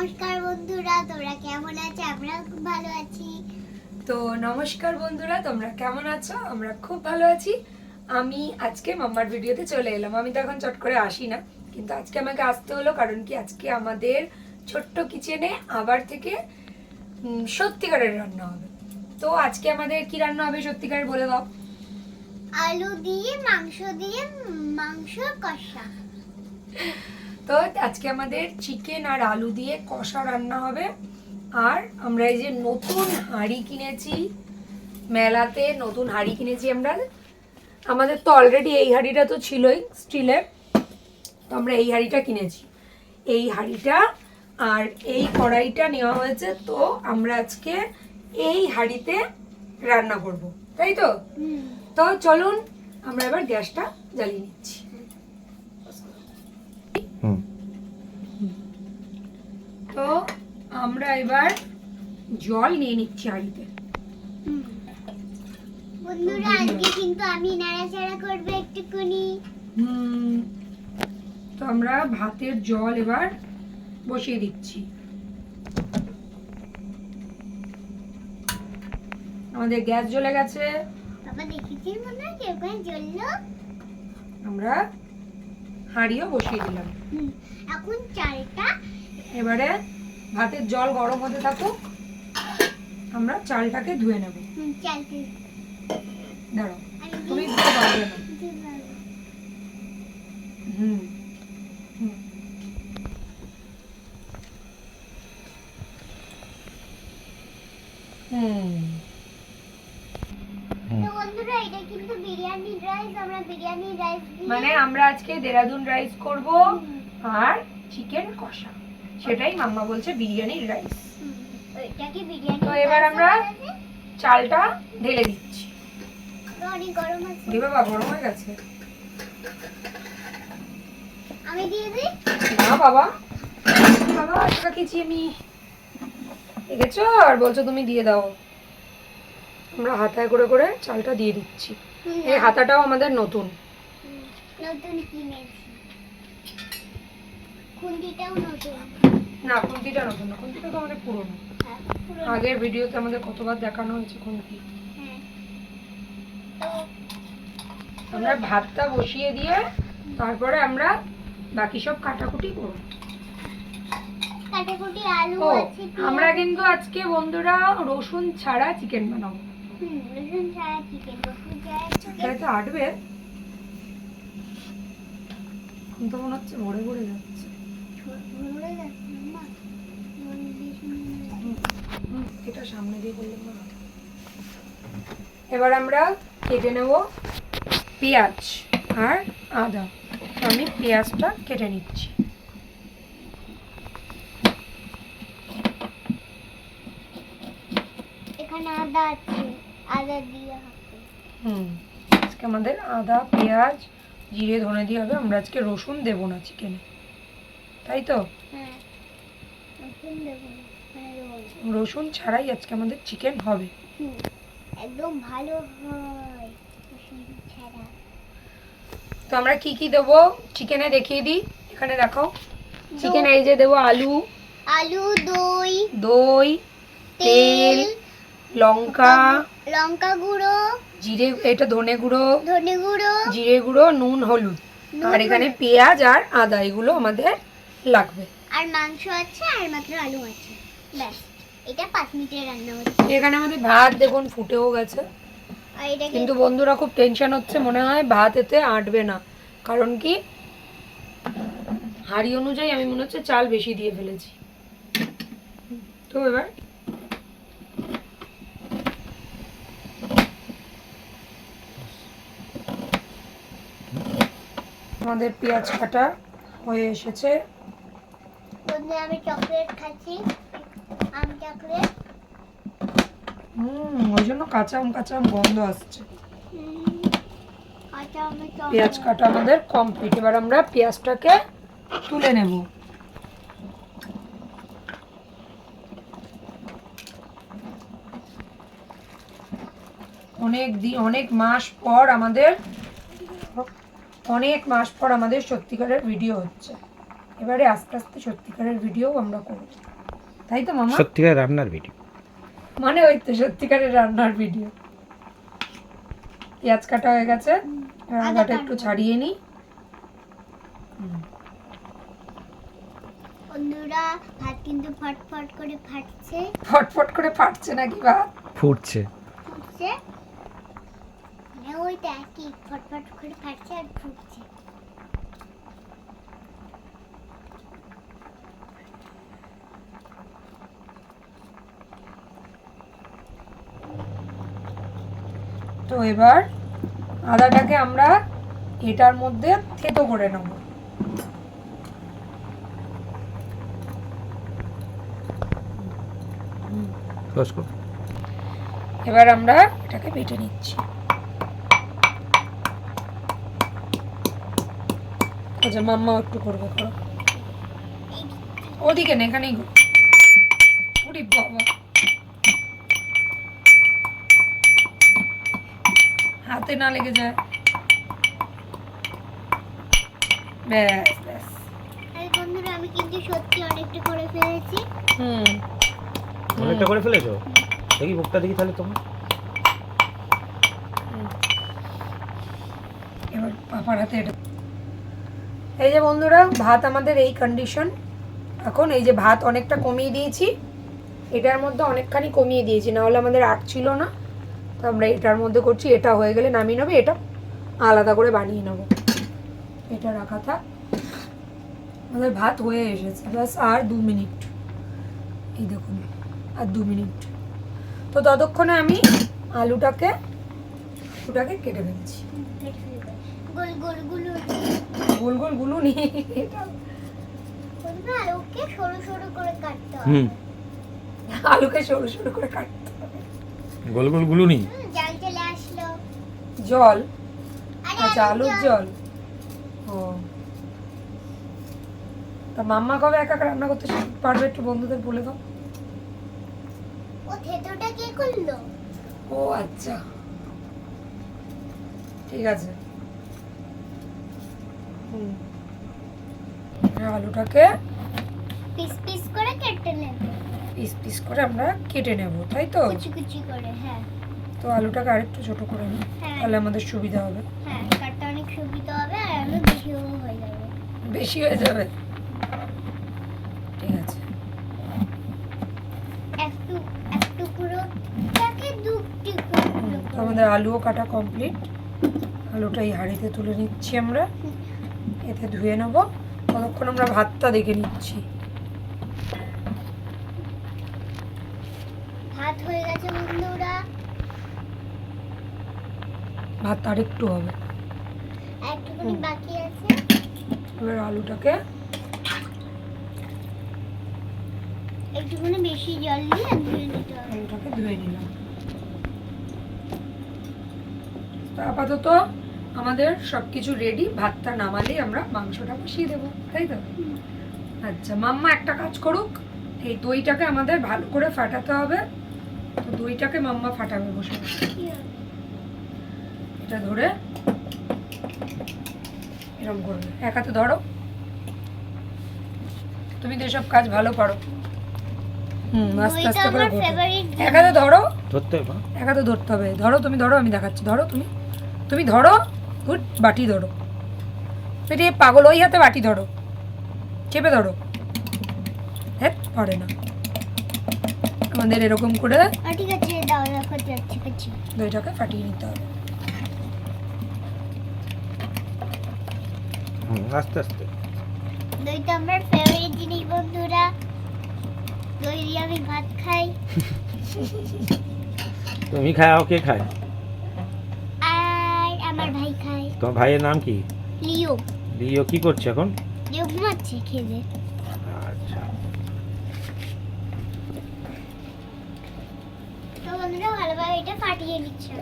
নমস্কার বন্ধুরা, তোমরা কেমন আছো? আমরা খুব ভালো আছি। তো নমস্কার বন্ধুরা, তোমরা কেমন আছো? আমরা খুব ভালো আছি। আমি আজকে মাম্মার ভিডিওতে চলে এলাম। আমি তো এখন চট করে আসি না, কিন্তু আজকে আমাকে আসতে হলো কারণ কি আজকে আমাদের ছোট্ট কিচেনে আবার থেকে সত্যিকারের রান্না হবে। তো আজকে আমাদের কি রান্না হবে সত্যিকারের বলে দাও। আলু দিয়ে মাংস কষা। তো আজকে আমাদের চিকেন আর আলু দিয়ে কষা রান্না হবে। আর আমরা এই যে নতুন হাঁড়ি কিনেছি, মেলাতে নতুন হাঁড়ি কিনেছি আমরা। আমাদের তো অলরেডি এই হাঁড়িটা তো ছিলই স্টিলের, তো আমরা এই হাঁড়িটা কিনেছি। এই হাঁড়িটা আর এই কড়াইটা নেওয়া হয়েছে, তো আমরা আজকে এই হাঁড়িতে রান্না করব, তাই তো? তো চলুন আমরা এবার গ্যাসটা জ্বালিয়ে নিচ্ছি। তো আমরা এবার জল নিয়ে নিচ্ছি হাঁড়িতে। বন্ধুরা আজকে কিন্তু আমি নাড়াচাড়া করব একটুখানি। তো আমরা ভাতের জল এবার বসিয়ে দিচ্ছি। আমাদের গ্যাস জ্বলে গেছে। বাবা দেখেছিস মনে হয় কেমন জ্বললো? আমরা হাঁড়িও বসিয়ে দিলাম। এখন চালটা এবারে ভাতের জল গরম হতে থাকুক, আমরা চালটাকে ধুয়ে নেব। চালতে দাঁড়াও, তুমি দিতে পারবে না। হুম হুম। তো বন্ধুরা এটা কিন্তু বিরিয়ানি রাইস, আমরা বিরিয়ানি রাইস মানে আমরা আজকে দেরাদুন রাইস করব আর চিকেন কষা, সেটাই মাম্মা বলছে বিরিয়ানি রাইস। ওইটাকে বিরিয়ানি। তো এবার আমরা চালটা ঢেলে দিচ্ছি। অনেক গরম আছে। ওরে বাবা, গরম হয়ে গেছে। আমি দিয়ে দিই? না বাবা, বাবা টাকা খেয়েছি আমি। দেখেছো? আর বলছো তুমি দিয়ে দাও। আমরা হাতায় করে করে চালটা দিয়ে দিচ্ছি। এই হাতাটাও আমাদের নতুন। নতুন কিনেছি। খুন্তিটাও নতুন। না, খুন্তিটা নতুন না, খুন্তিটা তো আমাদের পুরনো। হ্যাঁ, পুরনো। আগের ভিডিওতে আমাদের কতবার দেখানো হয়েছে খুন্তি। হ্যাঁ। তো আমরা ভাতটা বসিয়ে দিয়ে তারপরে আমরা বাকি সব কাটাকুটি করব। কাটাকুটি আলু ও, আছে। আমরা কিন্তু আজকে বন্ধুরা রসুন ছাড়া চিকেন বানাবো। রসুন ছাড়া চিকেন, রসুন ছাড়া চিকেন। তাই তো আটবে। এখন তো মনে হচ্ছে ভরে ভরে যাচ্ছে। ভরে যাচ্ছে না। এটা সামনে দিয়ে করলে না। এবার আমরা কেটে নেব পেঁয়াজ আর আদা। তো আমি পেঁয়াজটা কেটে নিচ্ছি। এখানে আদা আছে, আদা দিয়ে হবে। আজকে আমাদের আদা, পেঁয়াজ, জিরে, ধনে দিয়ে হবে। আমরা আজকে রসুন দেব না চিকেনে, তাই তো? হ্যাঁ, রসুন দেবো না, রসুন ছাড়াই আজকে আমাদের চিকেন হবে। একদম ভালো হয় রসুন ছাড়া। তো আমরা কি কি দেবো চিকেনে দেখিয়ে দিই। এখানে দেখো, চিকেনে এই যে দেবো আলু, আলু, দই, দই, তেল, লঙ্কা, লঙ্কা গুঁড়ো, জিরে, এটা ধনে গুঁড়ো, ধনে গুঁড়ো, জিরে গুঁড়ো, নুন, হলুদ, আর এখানে পেঁয়াজ আর আদা, এগুলো আমাদের লাগবে। আর মাংস আছে আর মাত্র আলু আছে, ব্যাস। এটা 5 মিনিটে রান্না হচ্ছে। এখানে আমাদের ভাত দেখুন ফুটেও গেছে, আর এটা কিন্তু বন্ধুরা খুব টেনশন হচ্ছে, মনে হয় ভাত এতে আটবে না। কারণ কি হাঁড়ি অনুযায়ী আমি মনে হচ্ছে চাল বেশি দিয়ে ফেলেছি। তো এবার আমাদের পেঁয়াজ কাটা হয়ে এসেছে। বন্ধু আমি চকলেট খাচ্ছি, আম চকলেট। ওই জন্য কাঁচা আম গন্ধ আসছে। কাঁচা আমের পেঁয়াজ কাটা আমাদের কমপ্লিট। এবার আমরা পেঁয়াজটাকে তুলে নেব। অনেক মাস পর আমাদের সত্যিকারের ভিডিও হচ্ছে। এবারে আস্তে আস্তে সত্যিকারের ভিডিও আমরা করব, তাই তো মামা? সত্যিকার রান্নার ভিডিও মানে ওই তো সত্যিকারের রান্নার ভিডিও। পেঁয়াজ কাটা হয়ে গেছে, আদাটা একটু ছাড়িয়ে নিই। বন্ধুরা ভাত কিন্তু ফটফট করে ফাটছে ফটফট করে ফাটছে নাকি ভাত? ফুটছে। ফুটছে, মানে ওইটা একই ফটফট করে ফাটছে আর ফুটছে। তো এবার আদাটাকে আমরা এটার মধ্যে থেতো করে নেব। এবার আমরা এটাকে বেটে নিচ্ছি। আচ্ছা মাম্মা একটু করবে, করো। ওদিকে না, এখানেই করো। ওরে বাবা, হাতে না লেগে যায়। ব্যাস ব্যাস। আর বন্ধুরা আমি কিন্তু সত্যি অনেকটা করে ফেলেছি। অনেকটা করে ফেলেছো? দেখি বুকটা দেখি তাহলে তোমার। এবার পাপার হাতে এটা। এই যে বন্ধুরা ভাত আমাদের এই কন্ডিশন। এখন এই যে ভাত অনেকটা কমিয়ে দিয়েছি, এটার মধ্যে অনেকখানি কমিয়ে দিয়েছি, না হলে আমাদের আট ছিল না। তো আমরা এটার মধ্যে করছি, এটা হয়ে গেলে নামিয়ে নেবো, এটা আলাদা করে বানিয়ে নেবো। এটা রাখা থাক। আমাদের ভাত হয়ে এসেছে, ব্যাস আর 2 মিনিট। এই দেখুন আর 2 মিনিট। তো ততক্ষণে আমি আলুটাকে কেটে ফেলছি। গোল গোল গুলো গোল গোল গুলো নি, এটা বন্ধুরা আলুকে সরু সরু করে কাটতে হবে। আলুকে সরু সরু করে কাটতে হবে। গোল গোল গুলুনি। জল চলে আসলো। জল? আরে আচ্ছা আলুর জল। ও তা মাম্মা কবে একা একা রান্না করতে পারবে একটু বন্ধুদের বলে দাও। ও থেতোটা কে করলো? ও আচ্ছা ঠিক আছে। আলুটাকে পিস পিস করে কেটে নেবে, পিস পিস করে আমরা কেটে নেব, তাই তো? কুচি কুচি করে। হ্যাঁ তো আলুটাকে আরেকটু ছোট করে নিই, হ্যাঁ তাহলে আমাদের সুবিধা হবে। হ্যাঁ, কাটতে অনেক সুবিধা হবে আর আলু বেশিও হয়ে যাবে। বেশি হয়ে যাবে, ঠিক আছে। একটু একটু পুরো তাকে দু টুকরো তো আমাদের আলুও কাটা কমপ্লিট। আলুটা এই হাঁড়িতে তুলে নিচ্ছি আমরা, এতে ধুয়ে নেব। ততক্ষণ আমরা ভাতটা দেখে নিচ্ছি। ভাত হয়ে গেছে বন্ধুরা, ভাতটা আরেকটু হবে, একটুখানি বাকি আছে। এবার আলুটাকে একটুখানি বেশি জল দিয়ে ধুয়ে নিতে হবে। আলুটাকে ধুয়ে নিলাম। তো আপাতত আমাদের সবকিছু রেডি। ভাতটা নামালেই আমরা মাংসটা বসিয়ে দেবো, তাই তো? আচ্ছা মাম্মা একটা কাজ করুক, এই দইটাকে আমাদের ভালো করে ফাটাতে হবে। তো দইটাকে মাম্মা ফাটাবে বসে বসে। এটা ধরে এরকম করবে, এক হাতে ধরো। তুমি তো এসব কাজ ভালো পারো। আস্তে আস্তে করে ঘোটো। এক হাতে ধরো, ধরতে হবে। এক হাতে ধরতে হবে। ধরো তুমি, ধরো, আমি দেখাচ্ছি। ধরো তুমি, তুমি ধরো। গুড, বাটি ধরো। এটি পাগল, ওই হাতে বাটি ধরো, চেপে ধরো। হ্যাঁ পারে না। আমাদের এরকম করে ঠিক আছে দাও, রাখো, যাচ্ছে কাছে। দইটাকে ফাটিয়ে নিতে হবে। আস্তে আস্তে। দইটা আমার ফেভারিট জিনিস বন্ধুরা, দই দিয়ে আমি ভাত খাই। তুমি খাও, কে খায়? আর আমার ভাই খায়। তোমার ভাইয়ের নাম কি? লিও। লিও কি করছে এখন? লিও ঘুমাচ্ছে খেয়ে। আচ্ছা তো বন্ধুরা ভালোভাবে এটা ফাটিয়ে নিচ্ছে।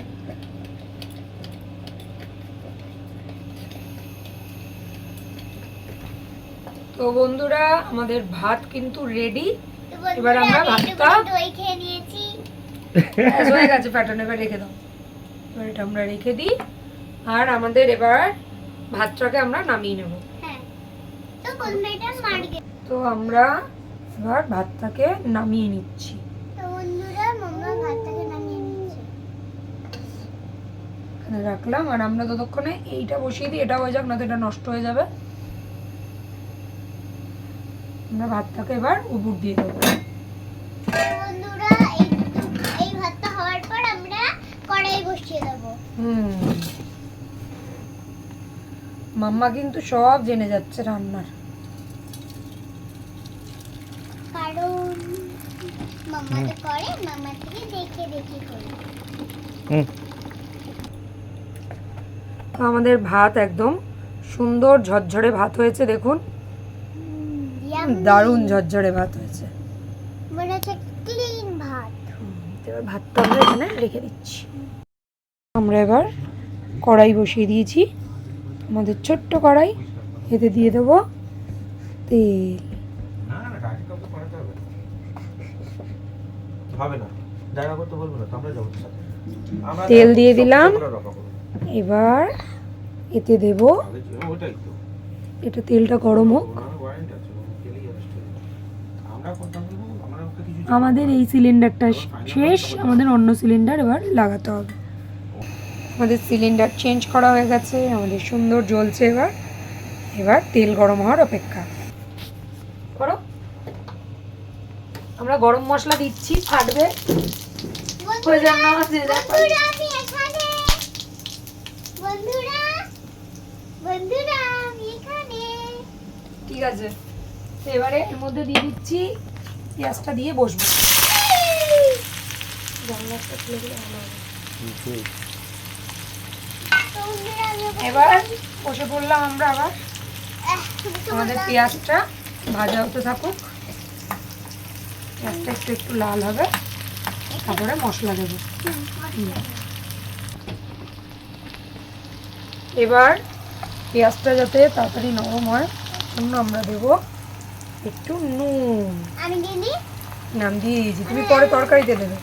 তো বন্ধুরা আমাদের ভাত কিন্তু রেডি। তো বন্ধুরা, এবার আমরা আমি ভাতটা একটুখানি দই খেয়ে নিয়েছি। হয়ে গেছে ফাটানো, এবার রেখে দাও। এবার এটা আমরা রেখে দিই। আর আমাদের এবার ভাতটাকে আমরা নামিয়ে নেব। হ্যাঁ, তো বন্ধুরা মার গে তো আমরা এবার ভাতটাকে নামিয়ে নিচ্ছি। তো বন্ধুরা মাম্মা ভাতটাকে নামিয়ে নিচ্ছে। এখানে রাখলাম আর আমরা ততক্ষণে এইটা বসিয়ে দিই, এটা হয়ে যাক, না তো এটা নষ্ট হয়ে যাবে। আমরা ভাতটাকে এবার উপর দিয়ে দেবো। তো বন্ধুরা এই ভাতটা হওয়ার পর আমরা কড়াই বসিয়ে দেব। মাম্মা কিন্তু সব জেনে যাচ্ছে রান্নার। কারণ মাম্মা তো করে, মাম্মা থেকে দেখে দেখে করি। তো আমাদের ভাত একদম সুন্দর ঝরঝরে ভাত হয়েছে, দেখুন দারুণ ঝরঝরে ভাত হয়েছে। মনে হচ্ছে ক্লিন ভাত। এবার ভাতটা আমরা এখানে রেখে দিচ্ছি। আমরা এবার কড়াই বসিয়ে দিয়েছি, আমাদের ছোট্ট কড়াই। এতে দিয়ে দেবো তেল। তেল দিয়ে দিলাম। এবার এতে দেব, এটা তেলটা গরম হোক। আমাদের এই সিলিন্ডারটা শেষ, আমাদের অন্য সিলিন্ডার এবার লাগাতে হবে। আমাদের সিলিন্ডার চেঞ্জ করা হয়ে গেছে, আমাদের সুন্দর জ্বলছে। এবার এবার তেল গরম হওয়ার অপেক্ষা করো। আমরা গরম মশলা দিচ্ছি, ফাটবে। বন্ধুরা আমি এখানে। বন্ধুরা আমি এখানে। ঠিক আছে, তো এবারে এর মধ্যে দিয়ে দিচ্ছি, পেঁয়াজটা দিয়ে বসবো। জানলাটা খুলে দিলে ভালো হবে। তো বন্ধুরা আমি এবার বসে পড়লাম আমরা আবার। আমাদের পেঁয়াজটা ভাজা হতে থাকুক, পেঁয়াজটা একটু একটু লাল হবে, তারপরে মশলা দেবো। এবার পেঁয়াজটা যাতে তাড়াতাড়ি নরম হয় জন্য আমরা দেবো একটু নুন। আমি দিদি নাম দিয়ে দিয়েছি, তুমি পরে তরকারিতে দেবে।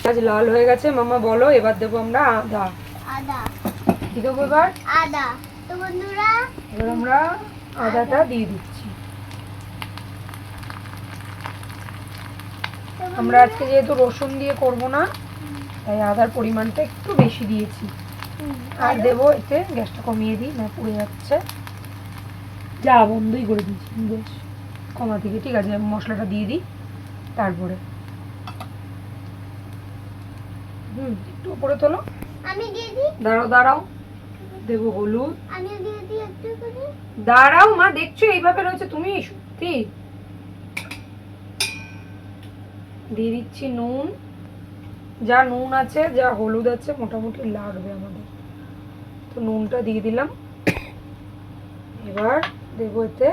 পেঁয়াজ লাল হয়ে গেছে মামা, বলো। এবার দেবো আমরা আদা। আদা দিয়ে দেবো এবার। আদা তো বন্ধুরা এবার আমরা আদাটা দিয়ে দিচ্ছি। আমরা আজকে যেহেতু রসুন দিয়ে করব না, তাই আদার পরিমাণটা একটু বেশি দিয়েছি। আর দেবো এতে, গ্যাসটা কমিয়ে দিই, না পুড়ে যাচ্ছে। যা বন্ধই করে দিয়েছি, বেশ কমা থেকে। ঠিক আছে, মশলাটা দিয়ে দিই তারপরে। একটু উপরে তোলো। আমি দিয়ে দিই। দাঁড়াও দাঁড়াও, দেবো হলুদ। আমি দিয়ে দিই একটু করে। দাঁড়াও মা, দেখছো এইভাবে রয়েছে তুমি, সত্যি। দিয়ে দিচ্ছি নুন। যা নুন আছে, যা হলুদ আছে, মোটামুটি লাগবে আমাদের, তো নুনটা দিয়ে দিলাম। এবার দেবো এতে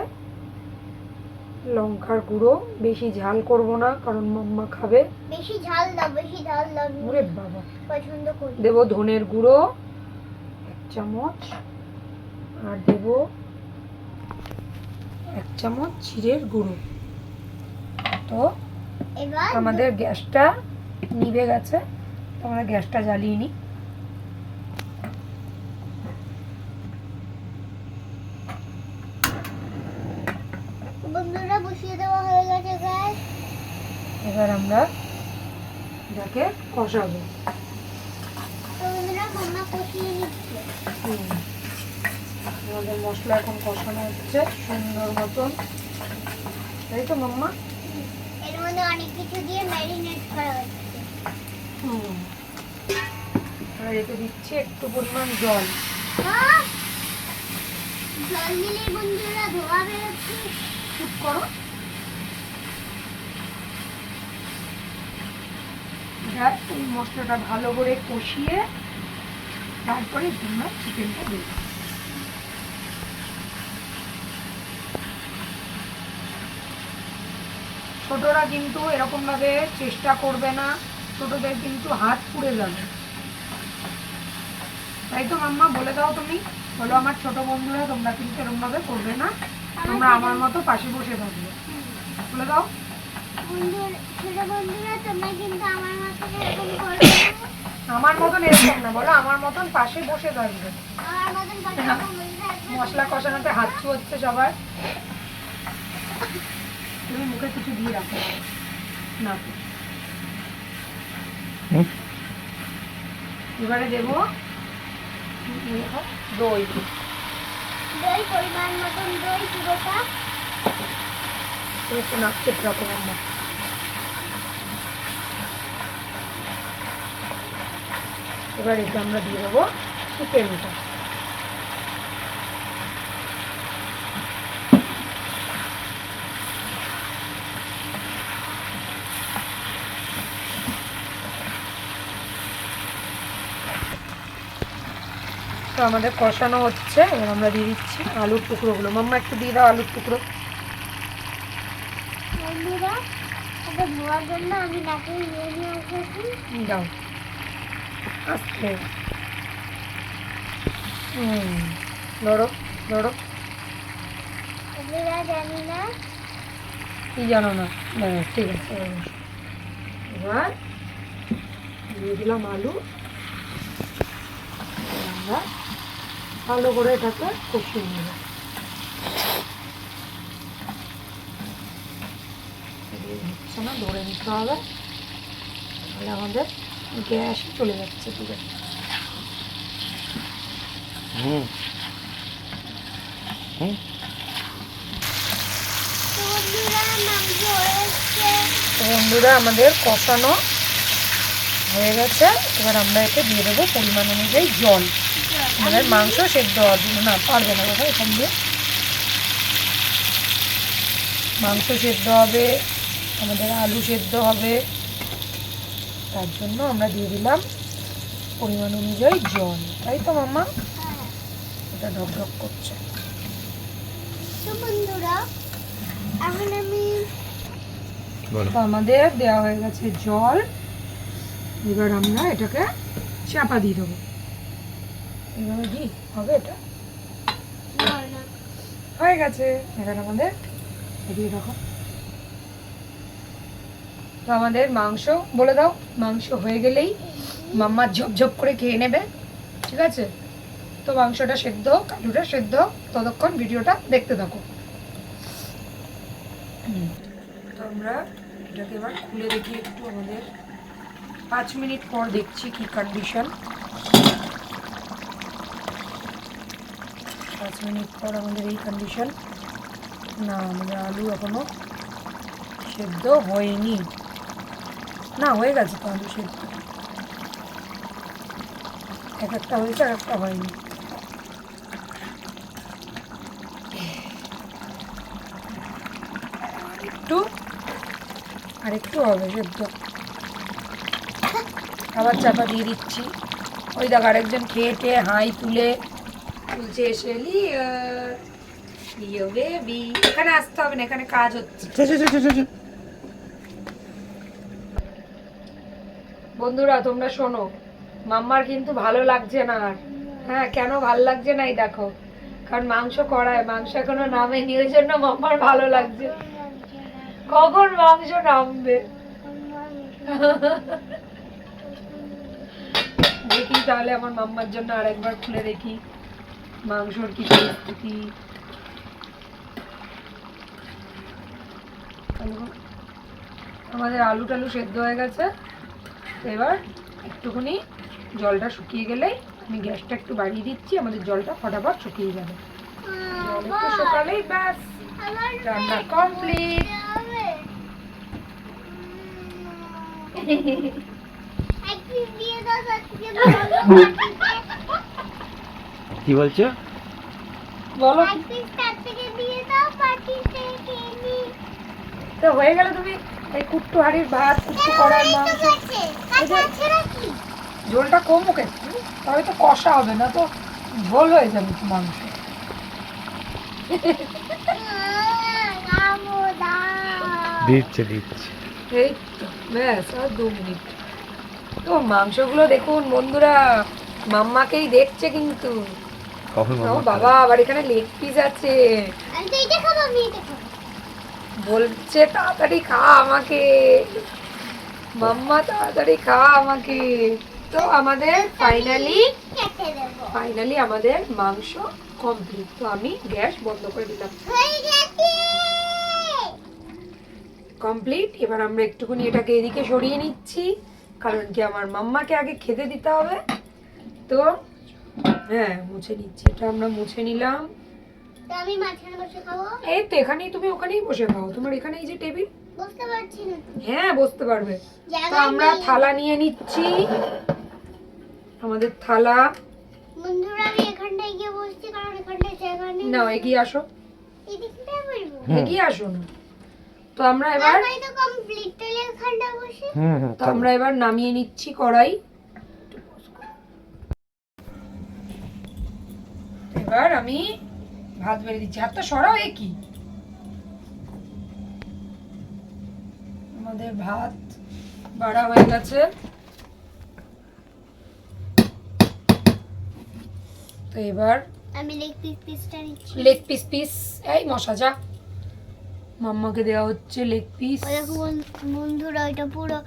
লঙ্কার গুঁড়ো। বেশি ঝাল করব না, কারণ মাম্মা খাবে। বেশি ঝাল দাও, বেশি ঝাল দাও। ওরে বাবা, পছন্দ করি। দেবো ধনের গুঁড়ো 1 চামচ, আর দেবো 1 চামচ জিরের গুঁড়ো। তো এবার আমাদের গ্যাসটা নিভে গেছে, তো আমরা গ্যাসটা জ্বালিয়ে নিই। বন্ধুরা বসিয়ে দেওয়া হয়ে গেছে গ্যাস। এবার আমরা এটাকে কষাবো। তো বন্ধুরা মাম্মা কষিয়ে নিচ্ছে। আমাদের মশলা এখন কষানো হচ্ছে সুন্দর মতন, তাই তো মাম্মা? এর মধ্যে অনেক কিছু দিয়ে ম্যারিনেট করা হচ্ছে। আর এতে দিচ্ছি একটু পরিমাণ জল। জল দিলে বন্ধুরা ধোয়া বেরোচ্ছে। চুপ করো। এই মশলাটা ভালো করে কষিয়ে তারপরে তোমরা চিকেনটা দেবে। ছোটরা কিন্তু এরকম ভাবে চেষ্টা করবে না, ছোটদের কিন্তু হাত পুড়ে যাবে। তাই তো মাম্মা, বলে দাও তুমি, বলো আমার ছোট বন্ধুরা, তোমরা কিন্তু এরকম ভাবে করবে না, তোমরা আমার মতো পাশে বসে থাকবে। বলে দাও। ছোট বন্ধুরা তোমরা কিন্তু আমার মতো এরকম করবে না, আমার মতন এরকম না, বলো আমার মতন পাশে বসে থাকবে। আমার মতন পাশে এরকম বসে থাকবে। মশলা কষানোতে হাত হচ্ছে সবার। তুমি মুখে কিছু দিয়ে রাখো না। হুম? এবারে দেবো দই। দই পরিমাণ মতন দই পুরোটা। একটু নাচতে রকম আমার। এবার এটা আমরা দিয়ে দেবো চিকেনটা। তো আমাদের কষানো হচ্ছে, এবার আমরা দিয়ে দিচ্ছি আলুর টুকরোগুলো। মাম্মা একটু দিয়ে দাও আলুর টুকরো। বন্ধুরা ওকে ধোয়ার জন্য আমি নাকে নিয়ে আসছি। দাও আস্তে। ধরো ধরো। বন্ধুরা জানি না কি জানো না? ব্যাস, ঠিক আছে। এবার দিয়ে দিলাম আলু। আমরা ভালো করে এটাকে কষিয়ে নেব। হচ্ছে না, ধরে নিতে হবে, তাহলে আমাদের গ্যাস চলে যাচ্ছে। ঠিক আছে। হুম হুম তো বন্ধুরা মাংস হয়েছে। তো বন্ধুরা আমাদের কষানো হয়ে গেছে। এবার আমরা এতে দিয়ে দেবো পরিমাণ অনুযায়ী জল। আমাদের মাংস সেদ্ধ হওয়ার জন্য। না, পারবে না বাবা, এখান দিয়ে মাংস সেদ্ধ হবে, আমাদের আলু সেদ্ধ হবে, তার জন্য আমরা দিয়ে দিলাম পরিমাণ অনুযায়ী জল। তাই তো মাম্মা? হ্যাঁ। এটা ঢকঢক করছে। তো বন্ধুরা এখন আমি বলো। তো আমাদের দেওয়া হয়ে গেছে জল। এবার আমরা এটাকে চাপা দিয়ে দেবো। এভাবে দিই, হবে এটা? হয়ে গেছে। এবার আমাদের দিয়ে রাখো। তো আমাদের মাংস বলে দাও। মাংস হয়ে গেলেই মাম্মা ঝপঝপ করে খেয়ে নেবে। ঠিক আছে? তো মাংসটা সেদ্ধ হোক, আলুটা সেদ্ধ হোক, ততক্ষণ ভিডিওটা দেখতে থাকো। তো আমরা এটাকে এবার খুলে দেখি একটু। আমাদের 5 মিনিট পর দেখছি কি কন্ডিশন। 5 মিনিট পর আমাদের এই কন্ডিশন। না, আমাদের আলু এখনো সেদ্ধ হয়নি। না, হয়ে গেছে তো আলু সেদ্ধ। এক একটা হয়েছে, এক একটা হয়নি। একটু আর একটু হবে সেদ্ধ। আবার চাপা দিয়ে দিচ্ছি। ওই দেখ আরেকজন খেয়ে টেয়ে হাই তুলছে এসে লিও বেবি। এখানে আসতে হবে না, এখানে কাজ হচ্ছে। বন্ধুরা তোমরা শোনো, মাম্মার কিন্তু ভালো লাগছে না আর। হ্যাঁ, কেন ভালো লাগছে না এই দেখো। কারণ মাংস কড়ায়, মাংস এখনো নামেনি, ওই জন্য মাম্মার ভালো লাগছে। কখন মাংস নামবে? দেখি তাহলে আমার মাম্মার জন্য আরেকবার খুলে দেখি মাংসর কি পরিস্থিতি। আমাদের আলু টালু সেদ্ধ হয়ে গেছে। এবার একটুখানি জলটা শুকিয়ে গেলেই আমি গ্যাসটা একটু বাড়িয়ে দিচ্ছি। আমাদের জলটা ফটাফট শুকিয়ে যাবে। জল একটু শুকালেই ব্যাস রান্না কমপ্লিট। কি বলছো? বলো। তো হয়ে গেল। তুমি এই কুট্টু হাড়ির ভাত, কুট্টু কড়ার মাংস, ঝোলটা কমুক একটু, তবে তো কষা হবে না তো ঝোল হয়ে যাবে তো মাংস। দিচ্ছে। এই তো ব্যাস, আর 2 মিনিট। তো মাংসগুলো দেখুন বন্ধুরা, মাম্মাকেই দেখছে কিন্তু। কখন ও মামা বাবা, আবার এখানে লেগ পিস আছে। বলছে তাড়াতাড়ি খা আমাকে, মাম্মা তাড়াতাড়ি খা আমাকে। তো তো আমাদের কেটে দেবো। ফাইনালি আমাদের মাংস কমপ্লিট। তো আমি গ্যাস বন্ধ করে দিলাম। হয়ে গেছে। কমপ্লিট। এবার আমরা একটুখানি এটাকে এদিকে সরিয়ে নিচ্ছি, কারণ কি আমার মাম্মাকে আগে খেতে দিতে হবে। তো হ্যাঁ, মুছে নিচ্ছি। এটা আমরা মুছে নিলাম। তো আমি মাঝখানে বসে খাবো। এই তো এখানেই, তুমি ওখানেই বসে খাও, তোমার এখানেই যে টেবিল। বুঝতে পারছি না তো। হ্যাঁ, বসতে পারবে। তো জায়গা আমরা নেই। থালা নিয়ে নিচ্ছি, আমাদের থালা। বন্ধুরা আমি এখানটায় গিয়ে বসছি কারণ এখানটায় জায়গা নেই। নাও এগিয়ে আসো, এদিকটায় বসবো। এগিয়ে আসো না। তো আমরা এবার আমি তো কমপ্লিট তাহলে এখানটায় বসে। তো আমরা এবার নামিয়ে নিচ্ছি কড়াই। এবার আমি ভাত বেড়ে দিচ্ছি। হাতটা সরাও, এ কি? আমাদের ভাত বাড়া হয়ে গেছে। তো এবার আমি লেগ পিসটা নিচ্ছি। লেগ পিস এই মশা যা। মাম্মাকে দেওয়া হচ্ছে লেগ পিস। ওই দেখো বন্ধুরা এটা পুরো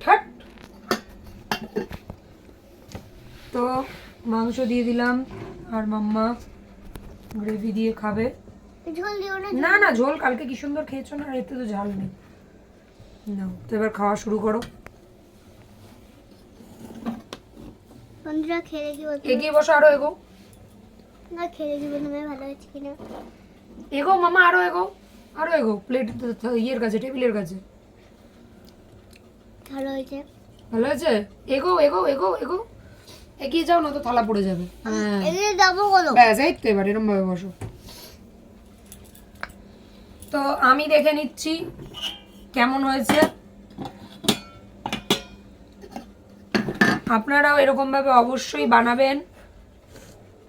ফাট। তো মাংস দিয়ে দিলাম, আর মাম্মা গ্রেভি দিয়ে খাবে। ঝোল দিও না। না না, ঝোল কালকে কি সুন্দর খেয়েছো না, আর এতে তো ঝাল নেই। নাও, তো এবার খাওয়া শুরু করো। বন্ধুরা খেয়ে দেখি বলতে এগিয়ে বসো, আরো এগো না, খেয়ে দেখি বন্ধু ভালো হচ্ছে কিনা। এগো মামা, আরো এগো, আরো এগো। প্লেট ইয়ের কাছে, টেবিলের কাছে। ভালো হয়েছে। ভালো আছে? এগো এগো এগো এগো, এগিয়ে যাও, না তো থালা পড়ে যাবে। হ্যাঁ এদিকে যাবো বলো। ব্যাস, এই তো এবার এরম ভাবে বসো। তো আমি দেখে নিচ্ছি কেমন হয়েছে। আপনারাও এরকম ভাবে অবশ্যই বানাবেন।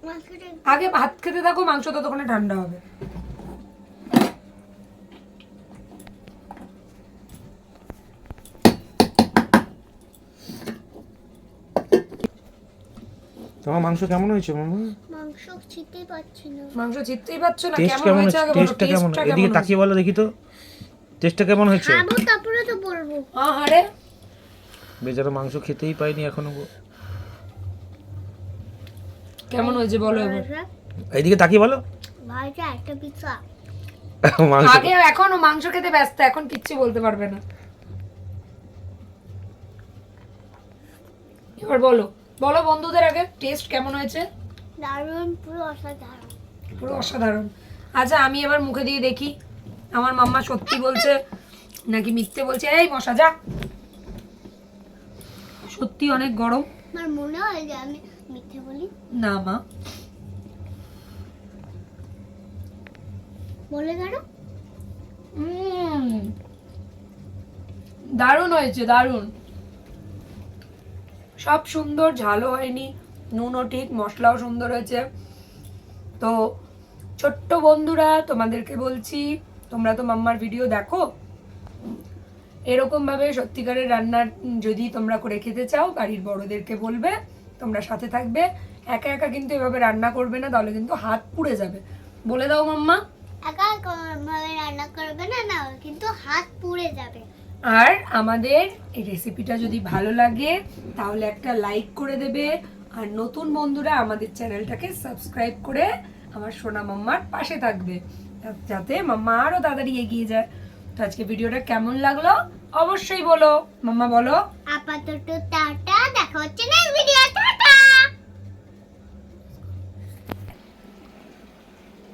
মাংসটা আগে ভাত খেতে থাকো, মাংস ততক্ষণে ঠান্ডা হবে। তোমার মাংস কেমন হয়েছে মামা? মাংস ছিটতেই পাচ্ছি না। মাংস জিততেই পারছো না? টেস্ট কেমন কেমন হয়েছে হয়েছে? আগে বলো, টেস্টটা কেমন? টেস্টটা এদিকে কেমন তাকিয়ে বলো দেখি তো, টেস্টটা কেমন হয়েছে? খাবো তারপরে তো বলবো। আরে বেচারা মাংস খেতেই পাইনি এখনো। কেমন হয়েছে বলো এবার। এইদিকে তাকিয়ে বলো। ভাইটা একটা পিৎজা। মাংস আগে এখনো মাংস খেতে ব্যস্ত, এখন কিচ্ছু বলতে পারবে না। এবার বলো, বলো বন্ধুদের আগে টেস্ট কেমন হয়েছে। দারুণ, পুরো অসাধারণ। পুরো অসাধারণ। আচ্ছা আমি এবার মুখে দিয়ে দেখি আমার মাম্মা সত্যি বলছে নাকি মিথ্যে বলছে। এই মশা যা। সত্যি অনেক গরম। আমার মনে হয় যে আমি মিথ্যে বলি। না মা, বলে কেন? দারুণ হয়েছে, দারুণ। সব সুন্দর, ঝালও হয়নি, নুনও ঠিক, মশলাও সুন্দর হয়েছে। তো ছোট্ট বন্ধুরা, তোমাদেরকে বলছি, তোমরা তো মাম্মার ভিডিও দেখো, এরকমভাবে সত্যিকারের রান্না যদি তোমরা করে খেতে চাও, বাড়ির বড়দেরকে বলবে, তোমরা সাথে থাকবে। একা একা কিন্তু এভাবে রান্না করবে না, তাহলে কিন্তু হাত পুড়ে যাবে। বলে দাও মাম্মা। একা কোনোভাবে রান্না করবে না, না কিন্তু হাত পুড়ে যাবে। আর আমাদের এই রেসিপিটা যদি ভালো লাগে তাহলে একটা লাইক করে দেবে। আর নতুন বন্ধুরা আমাদের চ্যানেলটাকে সাবস্ক্রাইব করে আমার সোনা মাম্মার পাশে থাকবে, যাতে মাম্মা আরো তাড়াতাড়ি এগিয়ে যায়। তো আজকে ভিডিওটা কেমন লাগলো অবশ্যই বলো। মাম্মা বলো। আপাতত টাটা, দেখা হচ্ছে নেক্সট ভিডিও। টাটা।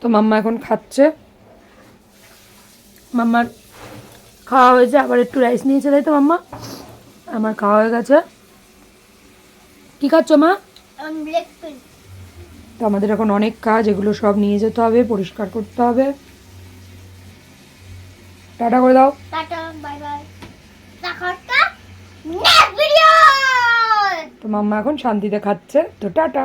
তো মাম্মা এখন খাচ্ছে। মাম্মার খাওয়া হয়েছে, আবার একটু রাইস নিয়েছে, তাই তো মাম্মা? আমার খাওয়া হয়ে গেছে। কি খাচ্ছ মা? Leg piece. তো আমাদের এখন অনেক কাজ, এগুলো সব নিয়ে যেতে হবে, পরিষ্কার করতে হবে। টাটা করে দাও। Tata, bye bye. দেখা হচ্ছে নেক্সট ভিডিও। তো মাম্মা এখন শান্তিতে খাচ্ছে। তো টাটা।